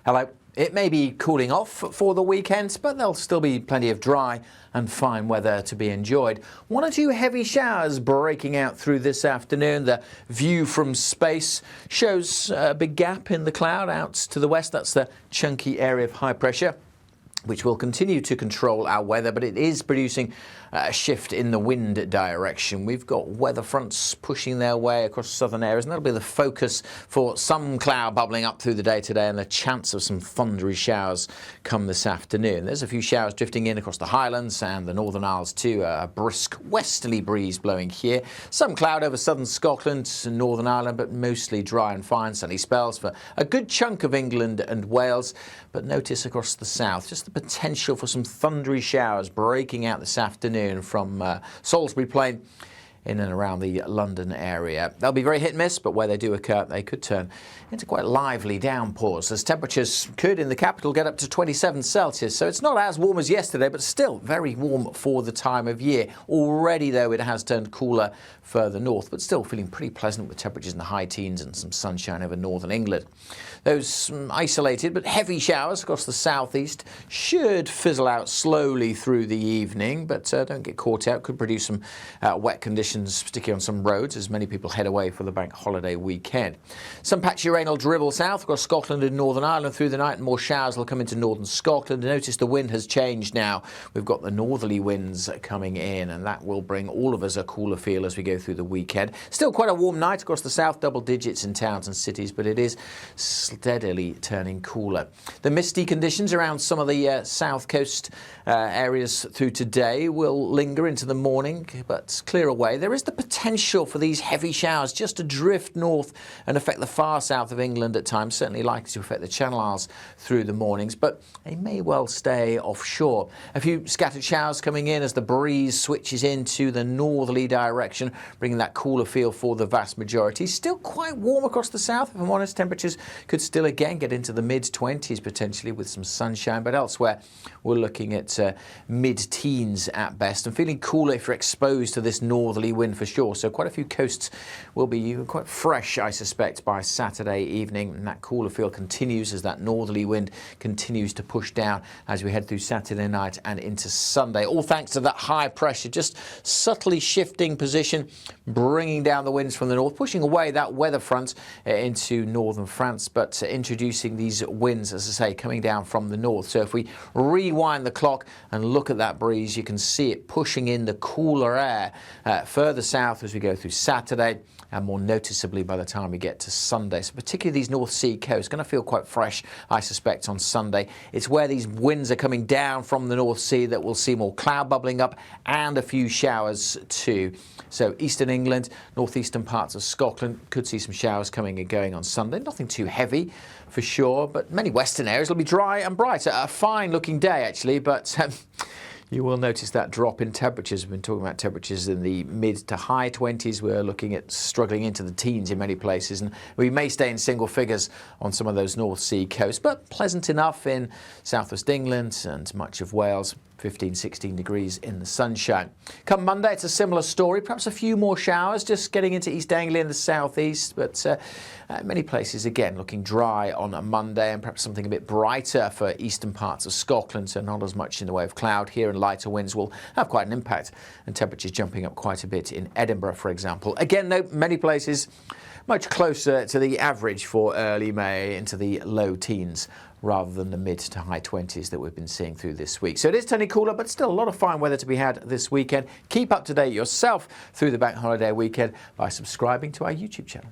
Hello. It may be cooling off for the weekend, but there'll still be plenty of dry and fine weather to be enjoyed. One or two heavy showers breaking out through this afternoon. The view from space shows a big gap in the cloud out to the west. That's the chunky area of high pressure, which will continue to control our weather, but it is producing a shift in the wind direction. We've got weather fronts pushing their way across southern areas, and that'll be the focus for some cloud bubbling up through the day today and a chance of some thundery showers come this afternoon. There's a few showers drifting in across the Highlands and the Northern Isles too. A brisk westerly breeze blowing here. Some cloud over southern Scotland and Northern Ireland, but mostly dry and fine. Sunny spells for a good chunk of England and Wales, but notice across the south just the potential for some thundery showers breaking out this afternoon from Salisbury Plain in and around the London area. They'll be very hit and miss, but where they do occur, they could turn into quite lively downpours, as temperatures could in the capital get up to 27 Celsius. So it's not as warm as yesterday, but still very warm for the time of year. Already, though, it has turned cooler further north, but still feeling pretty pleasant with temperatures in the high teens and some sunshine over northern England. Those isolated but heavy showers across the southeast should fizzle out slowly through the evening, but don't get caught out. Could produce some wet conditions, particularly on some roads, as many people head away for the bank holiday weekend. Some patchy rain will dribble south across Scotland and Northern Ireland through the night, and more showers will come into northern Scotland. Notice the wind has changed now. We've got the northerly winds coming in, and that will bring all of us a cooler feel as we go through the weekend. Still quite a warm night across the south, double digits in towns and cities, but it is steadily turning cooler. The misty conditions around some of the south coast areas through today will linger into the morning, but clear away. There is the potential for these heavy showers just to drift north and affect the far south of England at times, certainly likely to affect the Channel Isles through the mornings, but they may well stay offshore. A few scattered showers coming in as the breeze switches into the northerly direction, bringing that cooler feel for the vast majority. Still quite warm across the south, if I'm honest. Temperatures could still again get into the mid-20s potentially with some sunshine, but elsewhere we're looking at mid-teens at best, and feeling cooler if you're exposed to this northerly wind for sure. So quite a few coasts will be quite fresh, I suspect, by Saturday evening, and that cooler feel continues as that northerly wind continues to push down as we head through Saturday night and into Sunday, all thanks to that high pressure just subtly shifting position, bringing down the winds from the north, pushing away that weather front into northern France, but introducing these winds, as I say, coming down from the north. So if we rewind the clock and look at that breeze, you can see it pushing in the cooler air further south as we go through Saturday, and more noticeably by the time we get to Sunday. So particularly these North Sea coasts, going to feel quite fresh, I suspect, on Sunday. It's where these winds are coming down from the North Sea that we'll see more cloud bubbling up and a few showers too. So eastern England, northeastern parts of Scotland could see some showers coming and going on Sunday. Nothing too heavy for sure, but many western areas will be dry and bright. A fine looking day actually, but you will notice that drop in temperatures. We've been talking about temperatures in the mid to high 20s. We're looking at struggling into the teens in many places, and we may stay in single figures on some of those North Sea coasts, but pleasant enough in southwest England and much of Wales. 15, 16 degrees in the sunshine. Come Monday, it's a similar story. Perhaps a few more showers just getting into East Anglia and the southeast, but many places again looking dry on a Monday, and perhaps something a bit brighter for eastern parts of Scotland, so not as much in the way of cloud here, and lighter winds will have quite an impact, and temperatures jumping up quite a bit in Edinburgh, for example. Again, though, many places much closer to the average for early May, into the low teens, rather than the mid to high 20s that we've been seeing through this week. So it is turning cooler, but still a lot of fine weather to be had this weekend. Keep up to date yourself through the bank holiday weekend by subscribing to our YouTube channel.